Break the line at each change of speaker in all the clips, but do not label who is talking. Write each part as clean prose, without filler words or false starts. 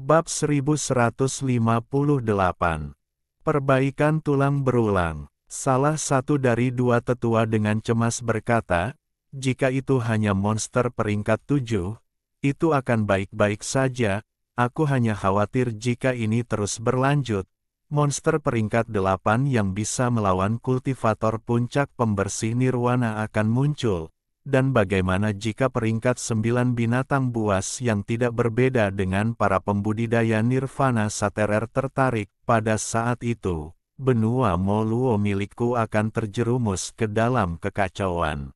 Bab 1158. Perbaikan tulang berulang. Salah satu dari dua tetua dengan cemas berkata, jika itu hanya monster peringkat 7, itu akan baik-baik saja, aku hanya khawatir jika ini terus berlanjut. Monster peringkat 8 yang bisa melawan kultivator puncak pembersih nirwana akan muncul. Dan bagaimana jika peringkat 9 binatang buas yang tidak berbeda dengan para pembudidaya nirvana saterer tertarik, pada saat itu, benua Moluo milikku akan terjerumus ke dalam kekacauan.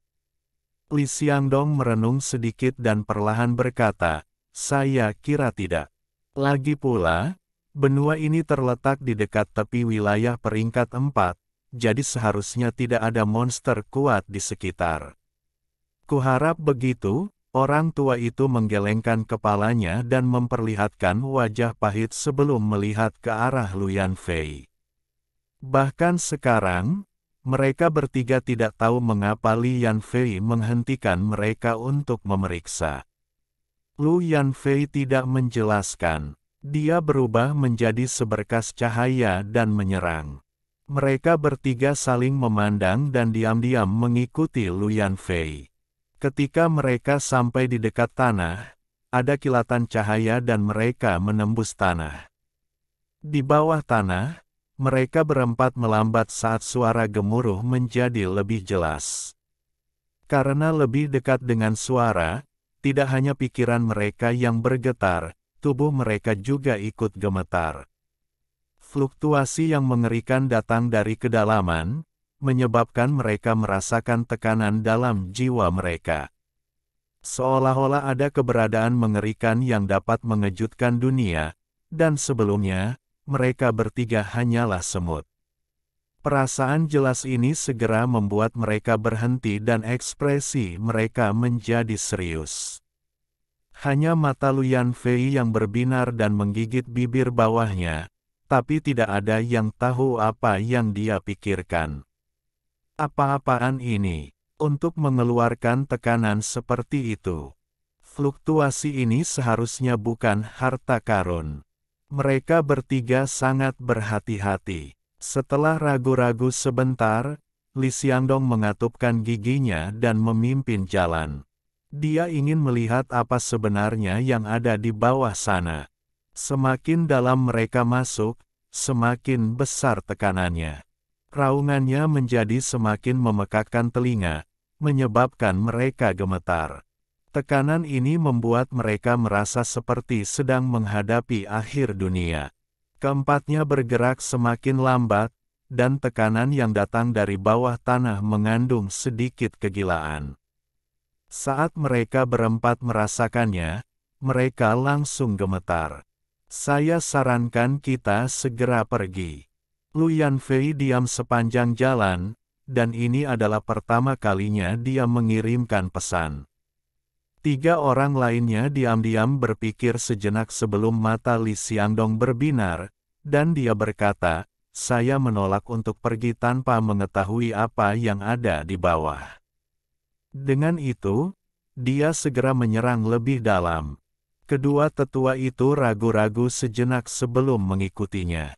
Li Xiangdong merenung sedikit dan perlahan berkata, saya kira tidak. Lagi pula, benua ini terletak di dekat tepi wilayah peringkat 4, jadi seharusnya tidak ada monster kuat di sekitar. Kuharap begitu, orang tua itu menggelengkan kepalanya dan memperlihatkan wajah pahit sebelum melihat ke arah Luyan Fei. Bahkan sekarang, mereka bertiga tidak tahu mengapa Li Yanfei menghentikan mereka untuk memeriksa. Lu Yanfei tidak menjelaskan. Dia berubah menjadi seberkas cahaya dan menyerang. Mereka bertiga saling memandang dan diam-diam mengikuti Lu Yanfei. Ketika mereka sampai di dekat tanah, ada kilatan cahaya dan mereka menembus tanah. Di bawah tanah, mereka berempat melambat saat suara gemuruh menjadi lebih jelas. Karena lebih dekat dengan suara, tidak hanya pikiran mereka yang bergetar, tubuh mereka juga ikut gemetar. Fluktuasi yang mengerikan datang dari kedalaman, menyebabkan mereka merasakan tekanan dalam jiwa mereka. Seolah-olah ada keberadaan mengerikan yang dapat mengejutkan dunia, dan sebelumnya, mereka bertiga hanyalah semut. Perasaan jelas ini segera membuat mereka berhenti dan ekspresi mereka menjadi serius. Hanya mata Lu Yanfei yang berbinar dan menggigit bibir bawahnya, tapi tidak ada yang tahu apa yang dia pikirkan. Apa-apaan ini? Untuk mengeluarkan tekanan seperti itu. Fluktuasi ini seharusnya bukan harta karun. Mereka bertiga sangat berhati-hati. Setelah ragu-ragu sebentar, Li Xiangdong mengatupkan giginya dan memimpin jalan. Dia ingin melihat apa sebenarnya yang ada di bawah sana. Semakin dalam mereka masuk, semakin besar tekanannya. Raungannya menjadi semakin memekakkan telinga, menyebabkan mereka gemetar. Tekanan ini membuat mereka merasa seperti sedang menghadapi akhir dunia. Keempatnya bergerak semakin lambat, dan tekanan yang datang dari bawah tanah mengandung sedikit kegilaan. Saat mereka berempat merasakannya, mereka langsung gemetar. Saya sarankan kita segera pergi. Lu Yanfei diam sepanjang jalan, dan ini adalah pertama kalinya dia mengirimkan pesan. Tiga orang lainnya diam-diam berpikir sejenak sebelum mata Li Xiangdong berbinar, dan dia berkata, saya menolak untuk pergi tanpa mengetahui apa yang ada di bawah. Dengan itu, dia segera menyerang lebih dalam. Kedua tetua itu ragu-ragu sejenak sebelum mengikutinya.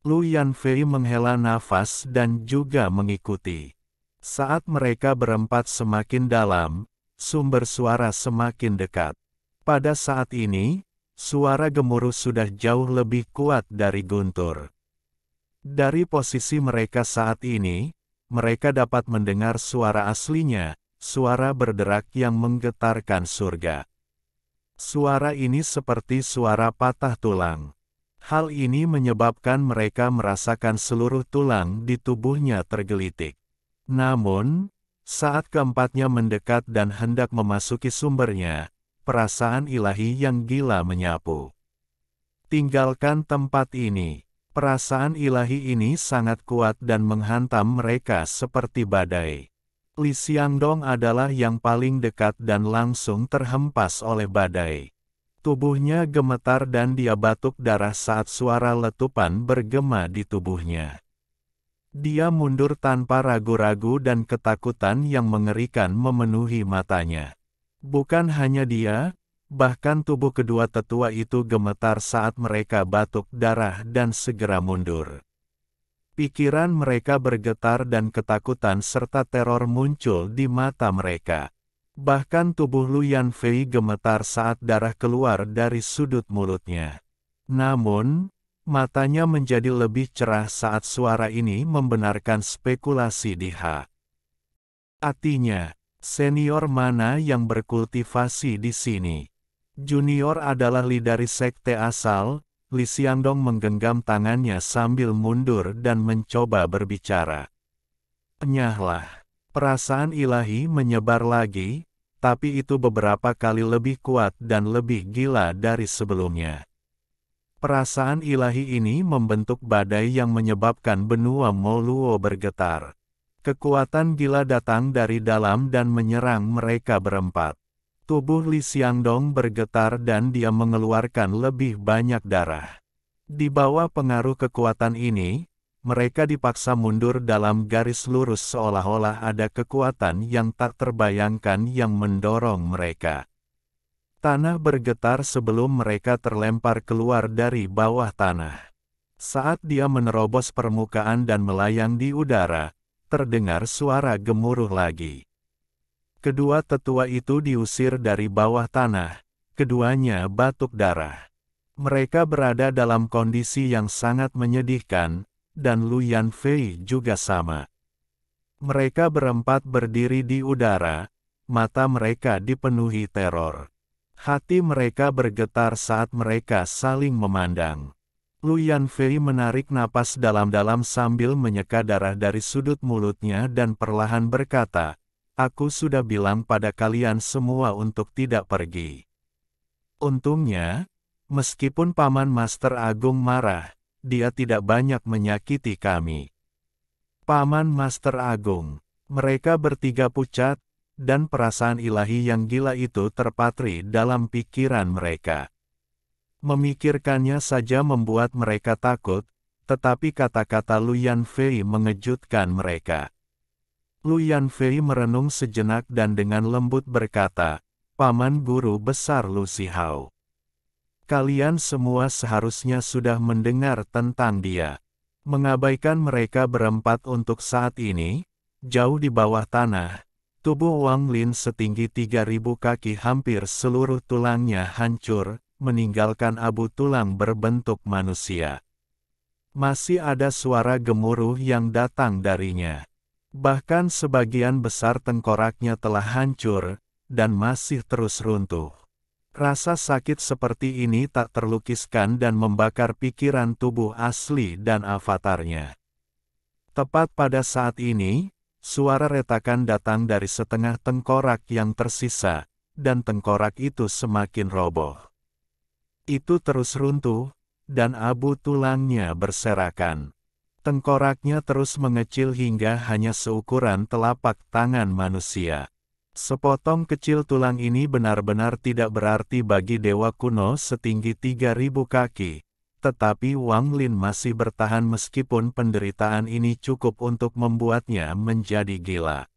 Lu Yanfei menghela nafas dan juga mengikuti. Saat mereka berempat semakin dalam, sumber suara semakin dekat. Pada saat ini, suara gemuruh sudah jauh lebih kuat dari guntur. Dari posisi mereka saat ini, mereka dapat mendengar suara aslinya, suara berderak yang menggetarkan surga. Suara ini seperti suara patah tulang. Hal ini menyebabkan mereka merasakan seluruh tulang di tubuhnya tergelitik. Namun, saat keempatnya mendekat dan hendak memasuki sumbernya, perasaan ilahi yang gila menyapu. Tinggalkan tempat ini. Perasaan ilahi ini sangat kuat dan menghantam mereka seperti badai. Li Xiangdong adalah yang paling dekat dan langsung terhempas oleh badai. Tubuhnya gemetar dan dia batuk darah saat suara letupan bergema di tubuhnya. Dia mundur tanpa ragu-ragu dan ketakutan yang mengerikan memenuhi matanya. Bukan hanya dia, Bahkan tubuh kedua tetua itu gemetar saat mereka batuk darah dan segera mundur. Pikiran mereka bergetar dan ketakutan serta teror muncul di mata mereka. Bahkan tubuh Lu Yanfei gemetar saat darah keluar dari sudut mulutnya. Namun, matanya menjadi lebih cerah saat suara ini membenarkan spekulasi di hatinya. Senior mana yang berkultivasi di sini? Junior adalah lidari sekte asal. Li Xiangdong menggenggam tangannya sambil mundur dan mencoba berbicara. Enyahlah. Perasaan ilahi menyebar lagi, tapi itu beberapa kali lebih kuat dan lebih gila dari sebelumnya. Perasaan ilahi ini membentuk badai yang menyebabkan benua Moluo bergetar. Kekuatan gila datang dari dalam dan menyerang mereka berempat. Tubuh Li Xiangdong bergetar dan dia mengeluarkan lebih banyak darah. Di bawah pengaruh kekuatan ini, mereka dipaksa mundur dalam garis lurus seolah-olah ada kekuatan yang tak terbayangkan yang mendorong mereka. Tanah bergetar sebelum mereka terlempar keluar dari bawah tanah. Saat dia menerobos permukaan dan melayang di udara, terdengar suara gemuruh lagi. Kedua tetua itu diusir dari bawah tanah, keduanya batuk darah. Mereka berada dalam kondisi yang sangat menyedihkan, dan Lu Yanfei juga sama. Mereka berempat berdiri di udara, mata mereka dipenuhi teror. Hati mereka bergetar saat mereka saling memandang. Lu Yanfei menarik napas dalam-dalam sambil menyeka darah dari sudut mulutnya dan perlahan berkata, "Aku sudah bilang pada kalian semua untuk tidak pergi." Untungnya, meskipun Paman Master Agung marah, dia tidak banyak menyakiti kami. Paman Master Agung, mereka bertiga pucat, dan perasaan ilahi yang gila itu terpatri dalam pikiran mereka. Memikirkannya saja membuat mereka takut, tetapi kata-kata Lu Yanfei mengejutkan mereka. Lu Yanfei merenung sejenak dan dengan lembut berkata, "Paman Guru Besar Lu Zihao. Kalian semua seharusnya sudah mendengar tentang dia." Mengabaikan mereka berempat untuk saat ini, jauh di bawah tanah, tubuh Wang Lin setinggi 3.000 kaki hampir seluruh tulangnya hancur, meninggalkan abu tulang berbentuk manusia. Masih ada suara gemuruh yang datang darinya. Bahkan sebagian besar tengkoraknya telah hancur, dan masih terus runtuh. Rasa sakit seperti ini tak terlukiskan dan membakar pikiran tubuh asli dan avatarnya. Tepat pada saat ini, suara retakan datang dari setengah tengkorak yang tersisa, dan tengkorak itu semakin roboh. Itu terus runtuh, dan abu tulangnya berserakan. Tengkoraknya terus mengecil hingga hanya seukuran telapak tangan manusia. Sepotong kecil tulang ini benar-benar tidak berarti bagi dewa kuno setinggi 3.000 kaki, tetapi Wang Lin masih bertahan meskipun penderitaan ini cukup untuk membuatnya menjadi gila.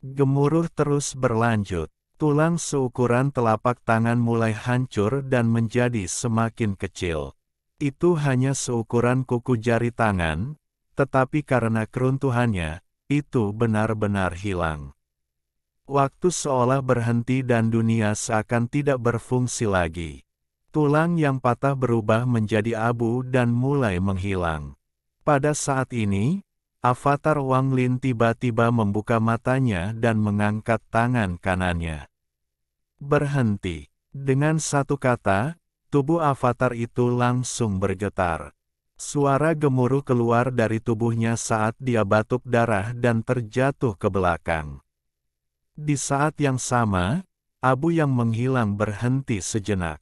Gemuruh terus berlanjut. Tulang seukuran telapak tangan mulai hancur dan menjadi semakin kecil. Itu hanya seukuran kuku jari tangan, tetapi karena keruntuhannya, itu benar-benar hilang. Waktu seolah berhenti dan dunia seakan tidak berfungsi lagi. Tulang yang patah berubah menjadi abu dan mulai menghilang. Pada saat ini, avatar Wang Lin tiba-tiba membuka matanya dan mengangkat tangan kanannya. Berhenti. Dengan satu kata, tubuh avatar itu langsung bergetar. Suara gemuruh keluar dari tubuhnya saat dia batuk darah dan terjatuh ke belakang. Di saat yang sama, abu yang menghilang berhenti sejenak.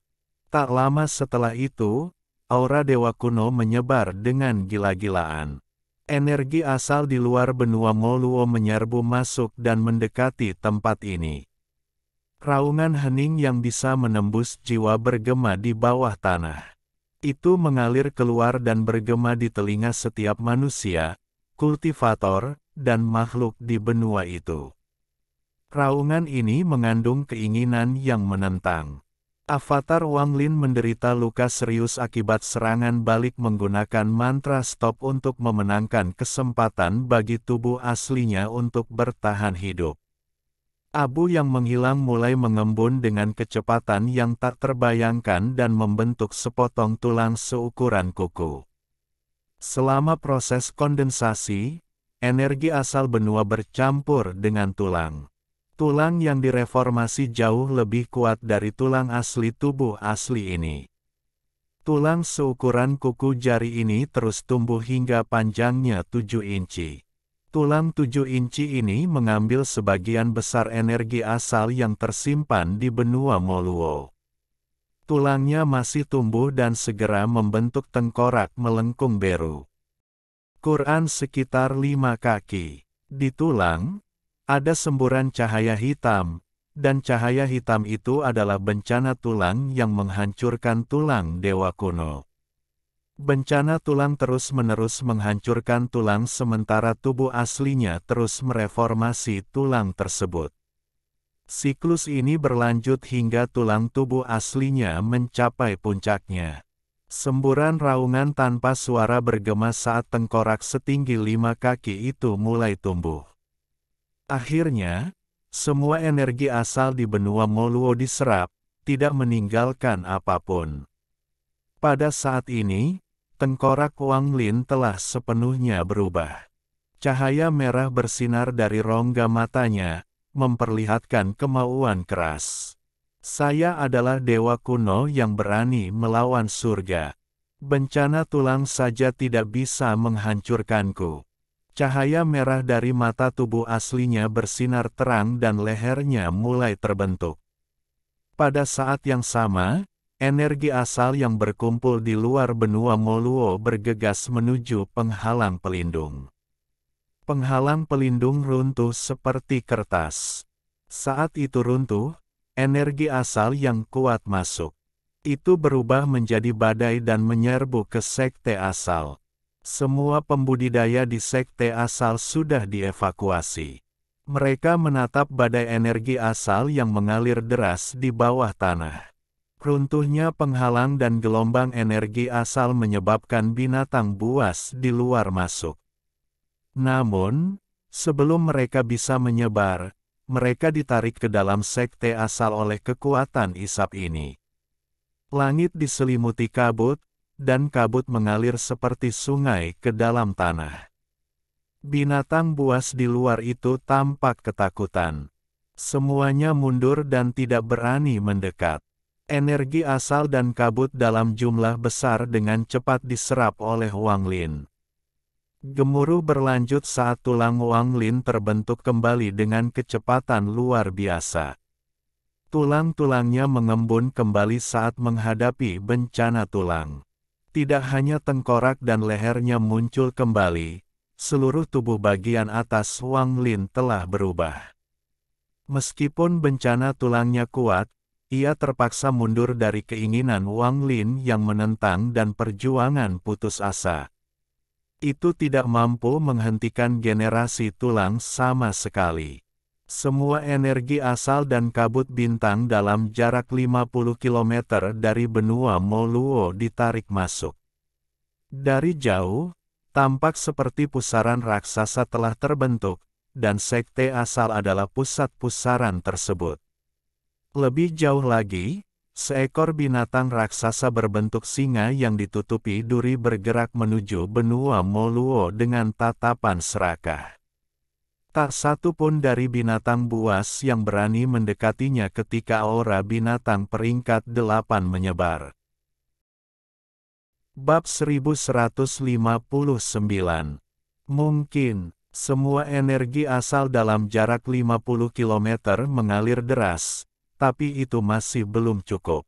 Tak lama setelah itu, aura dewa kuno menyebar dengan gila-gilaan. Energi asal di luar benua Moluo menyerbu masuk dan mendekati tempat ini. Raungan hening yang bisa menembus jiwa bergema di bawah tanah. Itu mengalir keluar dan bergema di telinga setiap manusia, kultivator, dan makhluk di benua itu. Raungan ini mengandung keinginan yang menentang. Avatar Wang Lin menderita luka serius akibat serangan balik menggunakan mantra stop untuk memenangkan kesempatan bagi tubuh aslinya untuk bertahan hidup. Abu yang menghilang mulai mengembun dengan kecepatan yang tak terbayangkan dan membentuk sepotong tulang seukuran kuku. Selama proses kondensasi, energi asal benua bercampur dengan tulang. Tulang yang direformasi jauh lebih kuat dari tulang asli tubuh asli ini. Tulang seukuran kuku jari ini terus tumbuh hingga panjangnya 7 inci. Tulang 7 inci ini mengambil sebagian besar energi asal yang tersimpan di benua Moluo. Tulangnya masih tumbuh dan segera membentuk tengkorak melengkung biru. Quran sekitar 5 kaki. Di tulang, ada semburan cahaya hitam, dan cahaya hitam itu adalah bencana tulang yang menghancurkan tulang dewa kuno. Bencana tulang terus-menerus menghancurkan tulang sementara tubuh aslinya terus mereformasi tulang tersebut. Siklus ini berlanjut hingga tulang tubuh aslinya mencapai puncaknya. Semburan raungan tanpa suara bergema saat tengkorak setinggi 5 kaki itu mulai tumbuh. Akhirnya, semua energi asal di benua Moluo diserap, tidak meninggalkan apapun. Pada saat ini, tengkorak Wang Lin telah sepenuhnya berubah. Cahaya merah bersinar dari rongga matanya, memperlihatkan kemauan keras. Saya adalah dewa kuno yang berani melawan surga. Bencana tulang saja tidak bisa menghancurkanku. Cahaya merah dari mata tubuh aslinya bersinar terang dan lehernya mulai terbentuk. Pada saat yang sama, energi asal yang berkumpul di luar benua Moluo bergegas menuju penghalang pelindung. Penghalang pelindung runtuh seperti kertas. Saat itu runtuh, energi asal yang kuat masuk. Itu berubah menjadi badai dan menyerbu ke sekte asal. Semua pembudidaya di sekte asal sudah dievakuasi. Mereka menatap badai energi asal yang mengalir deras di bawah tanah. Runtuhnya penghalang dan gelombang energi asal menyebabkan binatang buas di luar masuk. Namun, sebelum mereka bisa menyebar, mereka ditarik ke dalam sekte asal oleh kekuatan isap ini. Langit diselimuti kabut, dan kabut mengalir seperti sungai ke dalam tanah. Binatang buas di luar itu tampak ketakutan. Semuanya mundur dan tidak berani mendekat. Energi asal dan kabut dalam jumlah besar dengan cepat diserap oleh Wang Lin. Gemuruh berlanjut saat tulang Wang Lin terbentuk kembali dengan kecepatan luar biasa. Tulang-tulangnya mengembun kembali saat menghadapi bencana tulang. Tidak hanya tengkorak dan lehernya muncul kembali, seluruh tubuh bagian atas Wang Lin telah berubah. Meskipun bencana tulangnya kuat, ia terpaksa mundur dari keinginan Wang Lin yang menentang dan perjuangan putus asa. Itu tidak mampu menghentikan generasi tulang sama sekali. Semua energi asal dan kabut bintang dalam jarak 50 km dari benua Moluo ditarik masuk. Dari jauh, tampak seperti pusaran raksasa telah terbentuk, dan sekte asal adalah pusat pusaran tersebut. Lebih jauh lagi, seekor binatang raksasa berbentuk singa yang ditutupi duri bergerak menuju benua Moluo dengan tatapan serakah. Tak satu pun dari binatang buas yang berani mendekatinya ketika aura binatang peringkat 8 menyebar. Bab 1159. Mungkin, semua energi asal dalam jarak 50 km mengalir deras, tapi itu masih belum cukup.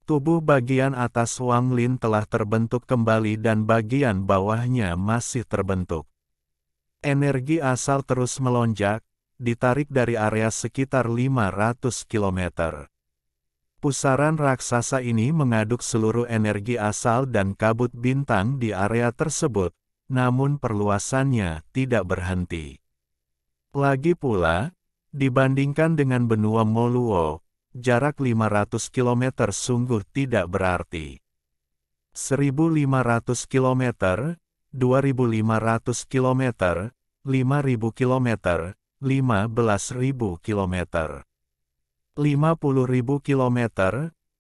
Tubuh bagian atas Wang Lin telah terbentuk kembali dan bagian bawahnya masih terbentuk. Energi asal terus melonjak, ditarik dari area sekitar 500 km. Pusaran raksasa ini mengaduk seluruh energi asal dan kabut bintang di area tersebut, namun perluasannya tidak berhenti. Lagi pula, dibandingkan dengan benua Moluo, jarak 500 km sungguh tidak berarti. 1.500 km, 2.500 km, 5.000 km, 15.000 km, 50.000 km,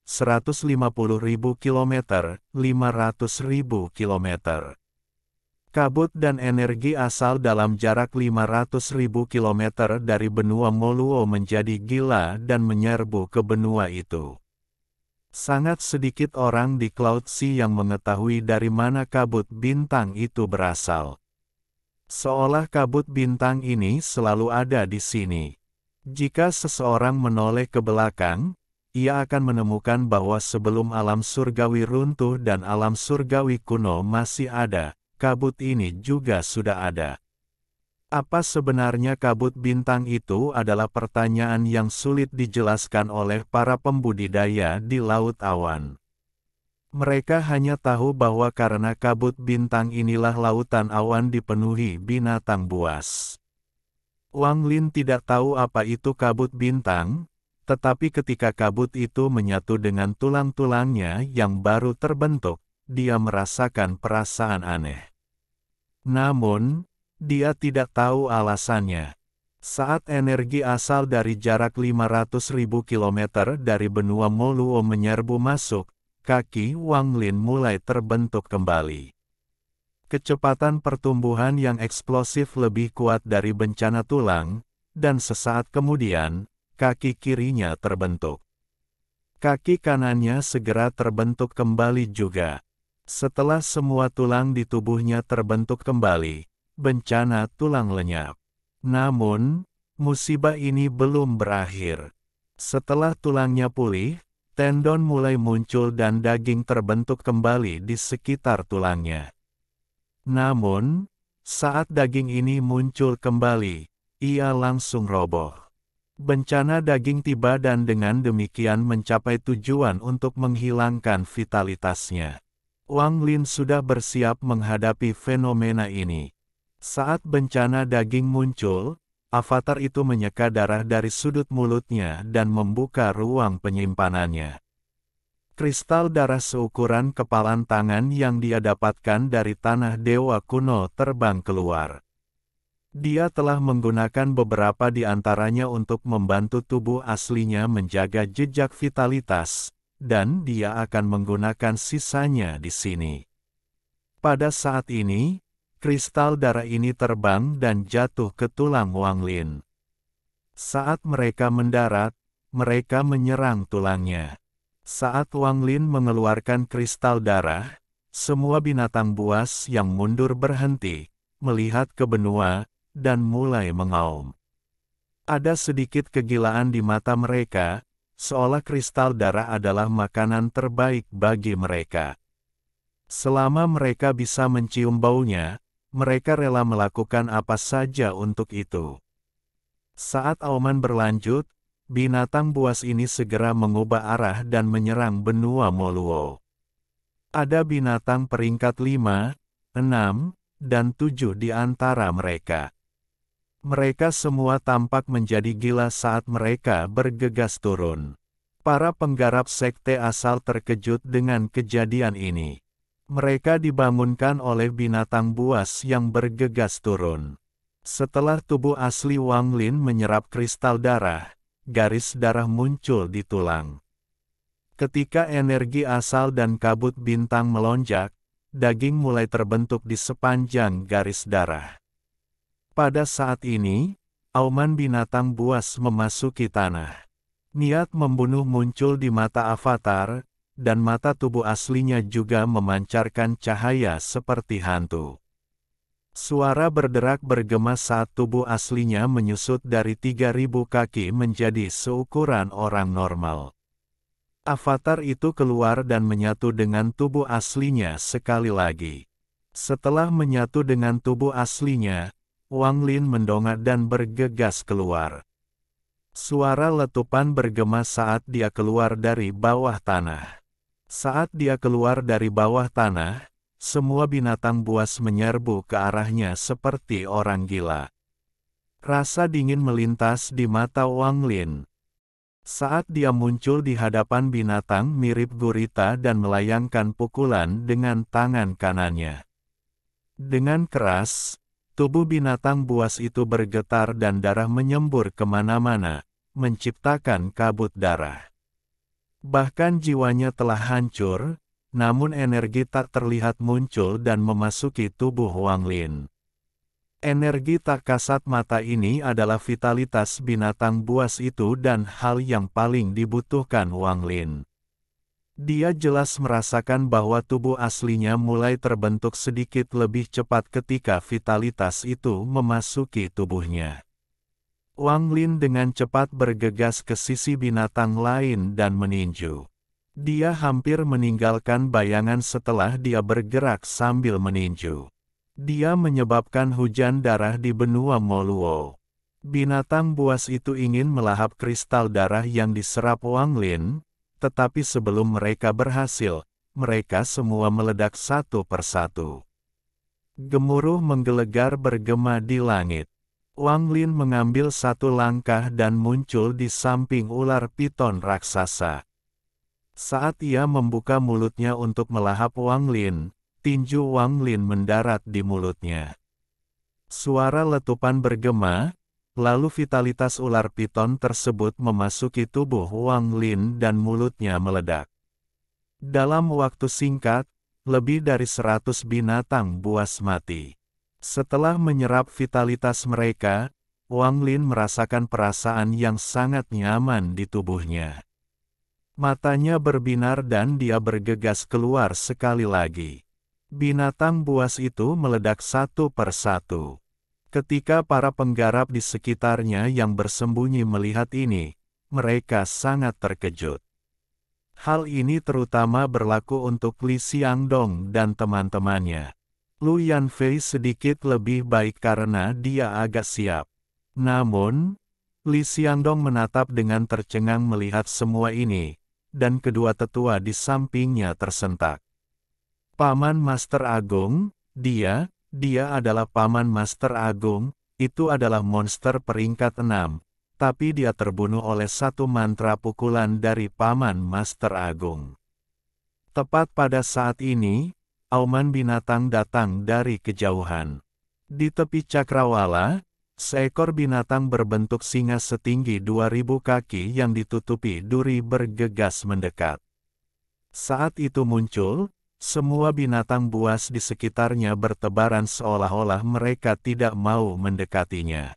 150.000 km, 500.000 km. Kabut dan energi asal dalam jarak 500.000 km dari benua Moluo menjadi gila dan menyerbu ke benua itu. Sangat sedikit orang di Cloud Sea yang mengetahui dari mana kabut bintang itu berasal. Seolah kabut bintang ini selalu ada di sini. Jika seseorang menoleh ke belakang, ia akan menemukan bahwa sebelum alam surgawi runtuh dan alam surgawi kuno masih ada, kabut ini juga sudah ada. Apa sebenarnya kabut bintang itu adalah pertanyaan yang sulit dijelaskan oleh para pembudidaya di Laut Awan. Mereka hanya tahu bahwa karena kabut bintang inilah lautan awan dipenuhi binatang buas. Wang Lin tidak tahu apa itu kabut bintang, tetapi ketika kabut itu menyatu dengan tulang-tulangnya yang baru terbentuk, dia merasakan perasaan aneh. Namun, dia tidak tahu alasannya. Saat energi asal dari jarak 500.000 km dari benua Moluo menyerbu masuk, kaki Wang Lin mulai terbentuk kembali. Kecepatan pertumbuhan yang eksplosif lebih kuat dari bencana tulang, dan sesaat kemudian, kaki kirinya terbentuk. Kaki kanannya segera terbentuk kembali juga. Setelah semua tulang di tubuhnya terbentuk kembali, bencana tulang lenyap. Namun, musibah ini belum berakhir. Setelah tulangnya pulih, tendon mulai muncul dan daging terbentuk kembali di sekitar tulangnya. Namun, saat daging ini muncul kembali, ia langsung roboh. Bencana daging tiba dan dengan demikian mencapai tujuan untuk menghilangkan vitalitasnya. Wang Lin sudah bersiap menghadapi fenomena ini. Saat bencana daging muncul, avatar itu menyeka darah dari sudut mulutnya dan membuka ruang penyimpanannya. Kristal darah seukuran kepalan tangan yang dia dapatkan dari tanah dewa kuno terbang keluar. Dia telah menggunakan beberapa di antaranya untuk membantu tubuh aslinya menjaga jejak vitalitas, dan dia akan menggunakan sisanya di sini. Pada saat ini, kristal darah ini terbang dan jatuh ke tulang Wang Lin. Saat mereka mendarat, mereka menyerang tulangnya. Saat Wang Lin mengeluarkan kristal darah, semua binatang buas yang mundur berhenti, melihat ke benua, dan mulai mengaum. Ada sedikit kegilaan di mata mereka, seolah kristal darah adalah makanan terbaik bagi mereka. Selama mereka bisa mencium baunya, mereka rela melakukan apa saja untuk itu. Saat auman berlanjut, binatang buas ini segera mengubah arah dan menyerang benua Moluo. Ada binatang peringkat 5, 6, dan 7 di antara mereka. Mereka semua tampak menjadi gila saat mereka bergegas turun. Para penggarap sekte asal terkejut dengan kejadian ini. Mereka dibangunkan oleh binatang buas yang bergegas turun. Setelah tubuh asli Wang Lin menyerap kristal darah, garis darah muncul di tulang. Ketika energi asal dan kabut bintang melonjak, daging mulai terbentuk di sepanjang garis darah. Pada saat ini, auman binatang buas memasuki tanah. Niat membunuh muncul di mata avatar, dan mata tubuh aslinya juga memancarkan cahaya seperti hantu. Suara berderak bergema saat tubuh aslinya menyusut dari 3.000 kaki menjadi seukuran orang normal. Avatar itu keluar dan menyatu dengan tubuh aslinya sekali lagi. Setelah menyatu dengan tubuh aslinya, Wang Lin mendongak dan bergegas keluar. Suara letupan bergema saat dia keluar dari bawah tanah. Saat dia keluar dari bawah tanah, semua binatang buas menyerbu ke arahnya seperti orang gila. Rasa dingin melintas di mata Wang Lin. Saat dia muncul di hadapan binatang mirip gurita dan melayangkan pukulan dengan tangan kanannya. Dengan keras, tubuh binatang buas itu bergetar dan darah menyembur kemana-mana, menciptakan kabut darah. Bahkan jiwanya telah hancur, namun energi tak terlihat muncul dan memasuki tubuh Wang Lin. Energi tak kasat mata ini adalah vitalitas binatang buas itu dan hal yang paling dibutuhkan Wang Lin. Dia jelas merasakan bahwa tubuh aslinya mulai terbentuk sedikit lebih cepat ketika vitalitas itu memasuki tubuhnya. Wang Lin dengan cepat bergegas ke sisi binatang lain dan meninju. Dia hampir meninggalkan bayangan setelah dia bergerak sambil meninju. Dia menyebabkan hujan darah di benua Moluo. Binatang buas itu ingin melahap kristal darah yang diserap Wang Lin, tetapi sebelum mereka berhasil, mereka semua meledak satu persatu. Gemuruh menggelegar bergema di langit. Wang Lin mengambil satu langkah dan muncul di samping ular piton raksasa. Saat ia membuka mulutnya untuk melahap Wang Lin, tinju Wang Lin mendarat di mulutnya. Suara letupan bergema, lalu vitalitas ular piton tersebut memasuki tubuh Wang Lin dan mulutnya meledak. Dalam waktu singkat, lebih dari 100 binatang buas mati. Setelah menyerap vitalitas mereka, Wang Lin merasakan perasaan yang sangat nyaman di tubuhnya. Matanya berbinar dan dia bergegas keluar sekali lagi. Binatang buas itu meledak satu persatu. Ketika para penggarap di sekitarnya yang bersembunyi melihat ini, mereka sangat terkejut. Hal ini terutama berlaku untuk Li Xiangdong dan teman-temannya. Lu Yanfei sedikit lebih baik karena dia agak siap. Namun, Li Xiangdong menatap dengan tercengang melihat semua ini, dan kedua tetua di sampingnya tersentak. Paman Master Agung, dia adalah Paman Master Agung, itu adalah monster peringkat 6, tapi dia terbunuh oleh satu mantra pukulan dari Paman Master Agung. Tepat pada saat ini, auman binatang datang dari kejauhan. Di tepi cakrawala, seekor binatang berbentuk singa setinggi 2000 kaki yang ditutupi duri bergegas mendekat. Saat itu muncul, semua binatang buas di sekitarnya bertebaran seolah-olah mereka tidak mau mendekatinya.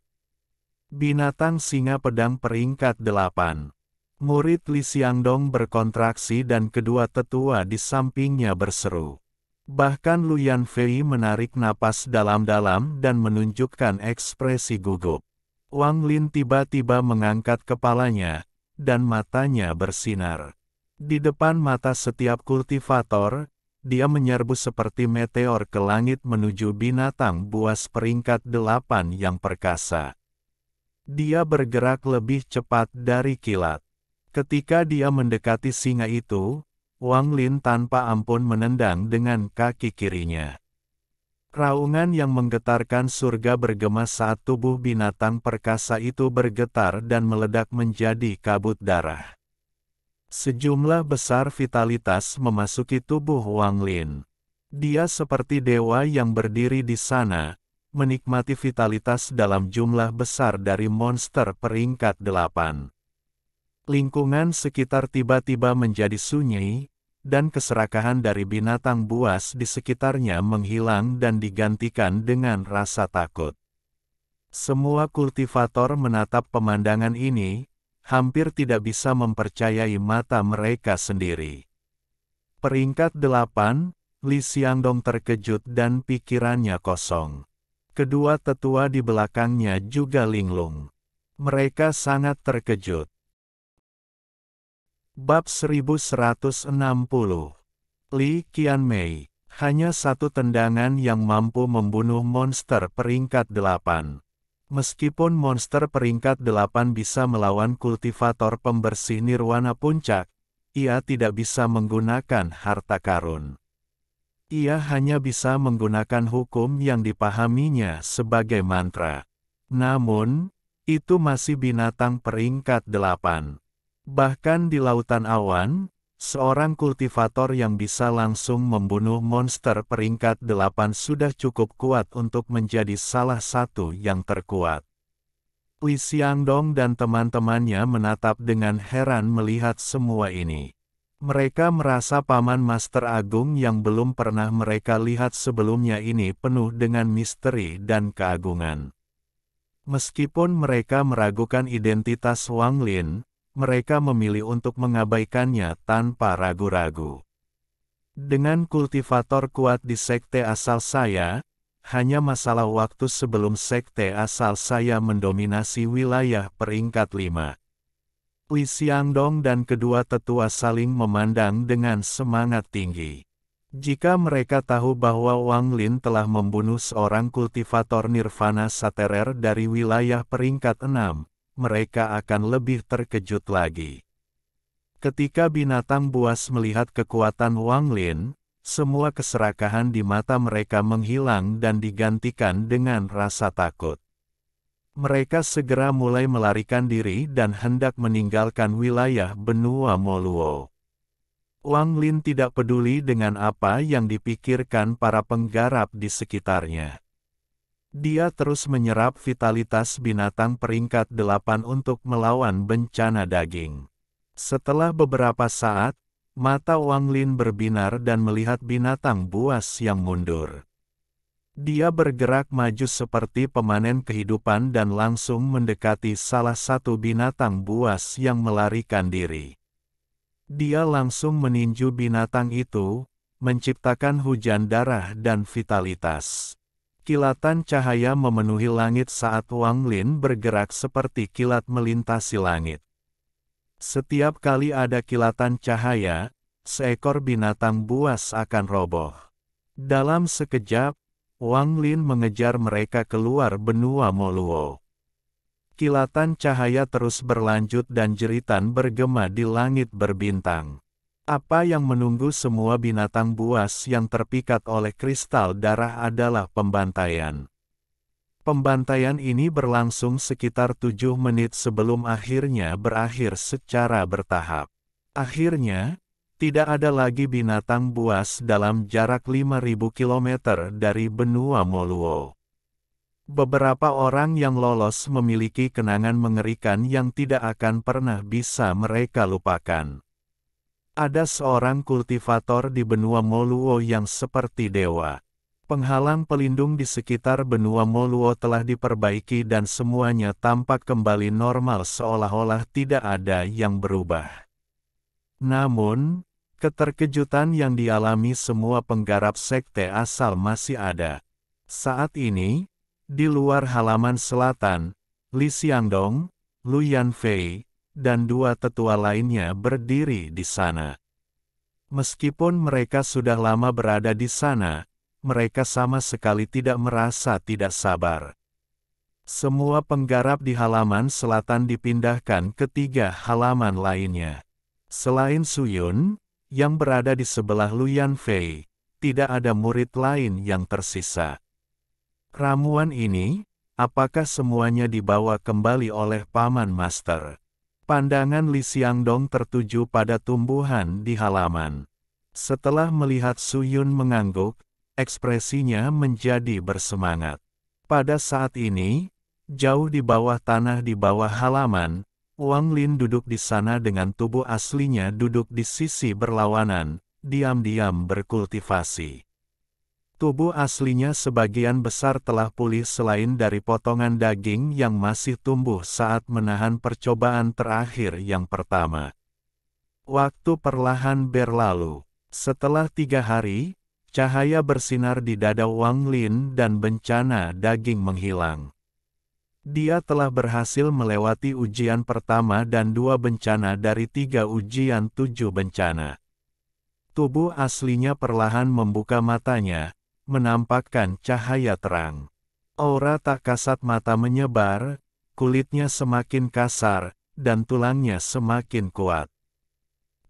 Binatang singa pedang peringkat 8. Murid Li Xiangdong berkontraksi dan kedua tetua di sampingnya berseru. Bahkan Lu Yanfei menarik napas dalam-dalam dan menunjukkan ekspresi gugup. Wang Lin tiba-tiba mengangkat kepalanya, dan matanya bersinar. Di depan mata setiap kultivator, dia menyerbu seperti meteor ke langit menuju binatang buas peringkat 8 yang perkasa. Dia bergerak lebih cepat dari kilat. Ketika dia mendekati singa itu, Wang Lin tanpa ampun menendang dengan kaki kirinya. Raungan yang menggetarkan surga bergema saat tubuh binatang perkasa itu bergetar dan meledak menjadi kabut darah. Sejumlah besar vitalitas memasuki tubuh Wang Lin. Dia seperti dewa yang berdiri di sana, menikmati vitalitas dalam jumlah besar dari monster peringkat 8. Lingkungan sekitar tiba-tiba menjadi sunyi, dan keserakahan dari binatang buas di sekitarnya menghilang dan digantikan dengan rasa takut. Semua kultivator menatap pemandangan ini, hampir tidak bisa mempercayai mata mereka sendiri. Peringkat 8, Li Xiangdong terkejut dan pikirannya kosong. Kedua tetua di belakangnya juga linglung. Mereka sangat terkejut. Bab 1160. Li Qianmei. Hanya satu tendangan yang mampu membunuh monster peringkat 8. Meskipun monster peringkat 8 bisa melawan kultivator pembersih nirwana puncak, ia tidak bisa menggunakan harta karun. Ia hanya bisa menggunakan hukum yang dipahaminya sebagai mantra. Namun, itu masih binatang peringkat 8. Bahkan di lautan awan, seorang kultivator yang bisa langsung membunuh monster peringkat 8 sudah cukup kuat untuk menjadi salah satu yang terkuat. Li Xiangdong dan teman-temannya menatap dengan heran melihat semua ini. Mereka merasa Paman Master Agung yang belum pernah mereka lihat sebelumnya ini penuh dengan misteri dan keagungan. Meskipun mereka meragukan identitas Wang Lin, mereka memilih untuk mengabaikannya tanpa ragu-ragu. Dengan kultivator kuat di sekte asal saya, hanya masalah waktu sebelum sekte asal saya mendominasi wilayah peringkat 5. Li Xiangdong dan kedua tetua saling memandang dengan semangat tinggi. Jika mereka tahu bahwa Wang Lin telah membunuh seorang kultivator nirvana saterer dari wilayah peringkat 6, mereka akan lebih terkejut lagi. Ketika binatang buas melihat kekuatan Wang Lin, semua keserakahan di mata mereka menghilang dan digantikan dengan rasa takut. Mereka segera mulai melarikan diri dan hendak meninggalkan wilayah benua Moluo. Wang Lin tidak peduli dengan apa yang dipikirkan para penggarap di sekitarnya. Dia terus menyerap vitalitas binatang peringkat 8 untuk melawan bencana daging. Setelah beberapa saat, mata Wang Lin berbinar dan melihat binatang buas yang mundur. Dia bergerak maju seperti pemanen kehidupan dan langsung mendekati salah satu binatang buas yang melarikan diri. Dia langsung meninju binatang itu, menciptakan hujan darah dan vitalitas. Kilatan cahaya memenuhi langit saat Wang Lin bergerak seperti kilat melintasi langit. Setiap kali ada kilatan cahaya, seekor binatang buas akan roboh. Dalam sekejap, Wang Lin mengejar mereka keluar benua Moluo. Kilatan cahaya terus berlanjut dan jeritan bergema di langit berbintang. Apa yang menunggu semua binatang buas yang terpikat oleh kristal darah adalah pembantaian. Pembantaian ini berlangsung sekitar 7 menit sebelum akhirnya berakhir secara bertahap. Akhirnya, tidak ada lagi binatang buas dalam jarak 5.000 km dari benua Moluo. Beberapa orang yang lolos memiliki kenangan mengerikan yang tidak akan pernah bisa mereka lupakan. Ada seorang kultivator di benua Moluo yang seperti dewa. Penghalang pelindung di sekitar benua Moluo telah diperbaiki dan semuanya tampak kembali normal seolah-olah tidak ada yang berubah. Namun, keterkejutan yang dialami semua penggarap sekte asal masih ada. Saat ini, di luar halaman selatan, Li Xiangdong, Lu Yanfei, dan dua tetua lainnya berdiri di sana. Meskipun mereka sudah lama berada di sana, mereka sama sekali tidak merasa tidak sabar. Semua penggarap di halaman selatan dipindahkan ke 3 halaman lainnya. Selain Suyun, yang berada di sebelah Lu Yanfei, tidak ada murid lain yang tersisa. Ramuan ini, apakah semuanya dibawa kembali oleh Paman Master? Pandangan Li Xiangdong tertuju pada tumbuhan di halaman. Setelah melihat Suyun mengangguk, ekspresinya menjadi bersemangat. Pada saat ini, jauh di bawah tanah di bawah halaman, Wang Lin duduk di sana dengan tubuh aslinya duduk di sisi berlawanan, diam-diam berkultivasi. Tubuh aslinya sebagian besar telah pulih selain dari potongan daging yang masih tumbuh saat menahan percobaan terakhir yang pertama. Waktu perlahan berlalu. Setelah 3 hari, cahaya bersinar di dada Wang Lin dan bencana daging menghilang. Dia telah berhasil melewati ujian pertama dan 2 bencana dari 3 ujian 7 bencana. Tubuh aslinya perlahan membuka matanya, menampakkan cahaya terang. Aura tak kasat mata menyebar, kulitnya semakin kasar, dan tulangnya semakin kuat.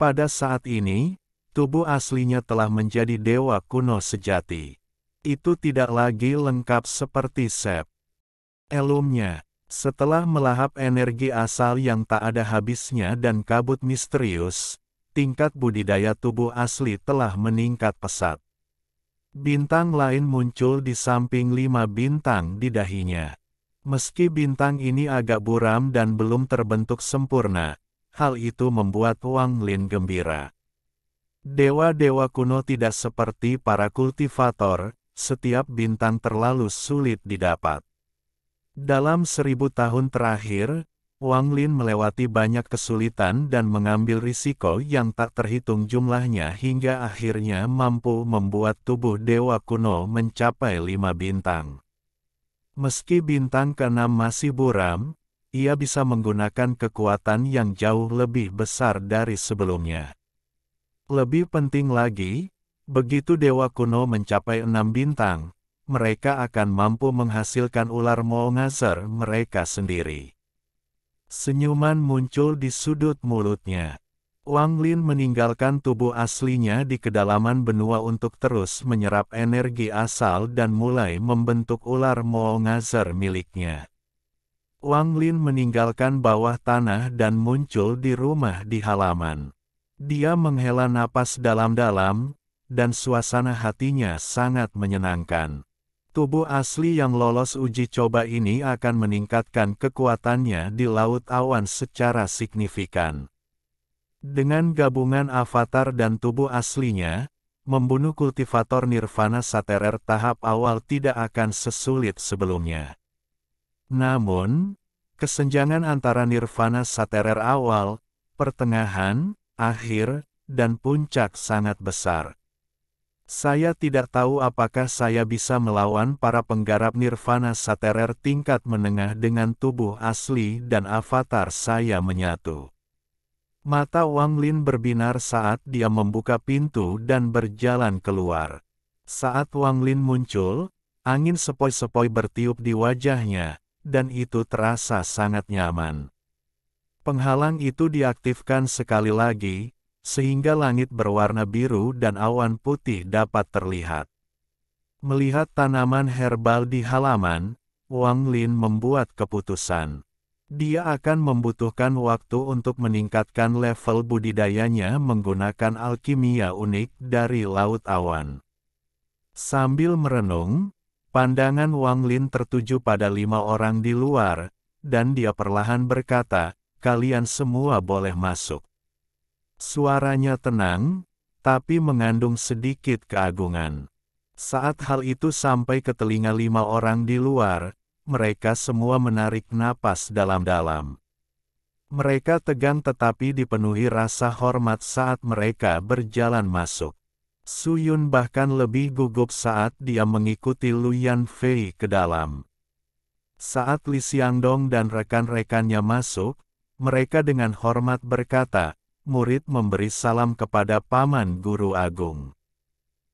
Pada saat ini, tubuh aslinya telah menjadi dewa kuno sejati. Itu tidak lagi lengkap seperti Sep Elumnya. Setelah melahap energi asal yang tak ada habisnya dan kabut misterius, tingkat budidaya tubuh asli telah meningkat pesat. Bintang lain muncul di samping 5 bintang di dahinya. Meski bintang ini agak buram dan belum terbentuk sempurna, hal itu membuat Wang Lin gembira. Dewa-dewa kuno tidak seperti para kultivator, setiap bintang terlalu sulit didapat. Dalam 1000 tahun terakhir, Wang Lin melewati banyak kesulitan dan mengambil risiko yang tak terhitung jumlahnya hingga akhirnya mampu membuat tubuh dewa kuno mencapai 5 bintang. Meski bintang ke-6 masih buram, ia bisa menggunakan kekuatan yang jauh lebih besar dari sebelumnya. Lebih penting lagi, begitu dewa kuno mencapai 6 bintang, mereka akan mampu menghasilkan ular Molngazer mereka sendiri. Senyuman muncul di sudut mulutnya. Wang Lin meninggalkan tubuh aslinya di kedalaman benua untuk terus menyerap energi asal dan mulai membentuk ular Molngazer miliknya. Wang Lin meninggalkan bawah tanah dan muncul di rumah di halaman. Dia menghela napas dalam-dalam, dan suasana hatinya sangat menyenangkan. Tubuh asli yang lolos uji coba ini akan meningkatkan kekuatannya di Laut Awan secara signifikan. Dengan gabungan avatar dan tubuh aslinya, membunuh kultivator Nirvana Saterer tahap awal tidak akan sesulit sebelumnya. Namun, kesenjangan antara Nirvana Saterer awal, pertengahan, akhir, dan puncak sangat besar. Saya tidak tahu apakah saya bisa melawan para penggarap Nirvana Saterer tingkat menengah dengan tubuh asli dan avatar saya menyatu. Mata Wang Lin berbinar saat dia membuka pintu dan berjalan keluar. Saat Wang Lin muncul, angin sepoi-sepoi bertiup di wajahnya, dan itu terasa sangat nyaman. Penghalang itu diaktifkan sekali lagi, sehingga langit berwarna biru dan awan putih dapat terlihat. Melihat tanaman herbal di halaman, Wang Lin membuat keputusan. Dia akan membutuhkan waktu untuk meningkatkan level budidayanya menggunakan alkimia unik dari Laut Awan. Sambil merenung, pandangan Wang Lin tertuju pada 5 orang di luar, dan dia perlahan berkata, "Kalian semua boleh masuk." Suaranya tenang, tapi mengandung sedikit keagungan. Saat hal itu sampai ke telinga 5 orang di luar, mereka semua menarik napas dalam-dalam. Mereka tegang tetapi dipenuhi rasa hormat saat mereka berjalan masuk. Su Yun bahkan lebih gugup saat dia mengikuti Lu Yanfei ke dalam. Saat Li Xiangdong dan rekan-rekannya masuk, mereka dengan hormat berkata, "Murid memberi salam kepada Paman Guru Agung.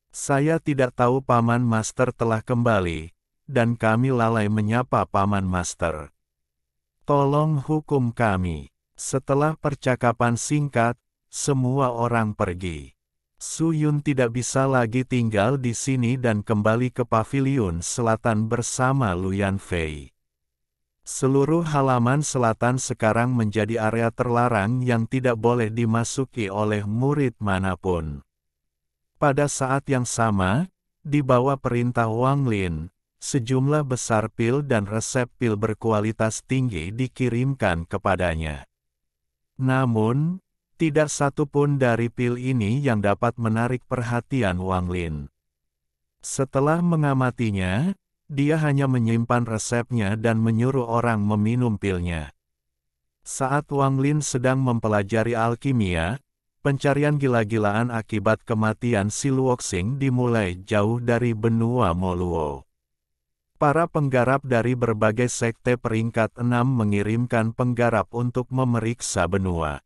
Saya tidak tahu Paman Master telah kembali, dan kami lalai menyapa Paman Master. Tolong hukum kami." Setelah percakapan singkat, semua orang pergi. Su Yun tidak bisa lagi tinggal di sini dan kembali ke paviliun selatan bersama Lu Yanfei. Seluruh halaman selatan sekarang menjadi area terlarang yang tidak boleh dimasuki oleh murid manapun. Pada saat yang sama, di bawah perintah Wang Lin, sejumlah besar pil dan resep pil berkualitas tinggi dikirimkan kepadanya. Namun, tidak satu pun dari pil ini yang dapat menarik perhatian Wang Lin. Setelah mengamatinya, dia hanya menyimpan resepnya dan menyuruh orang meminum pilnya. Saat Wang Lin sedang mempelajari alkimia, pencarian gila-gilaan akibat kematian Si Luoxing dimulai jauh dari benua Moluo. Para penggarap dari berbagai sekte peringkat 6 mengirimkan penggarap untuk memeriksa benua.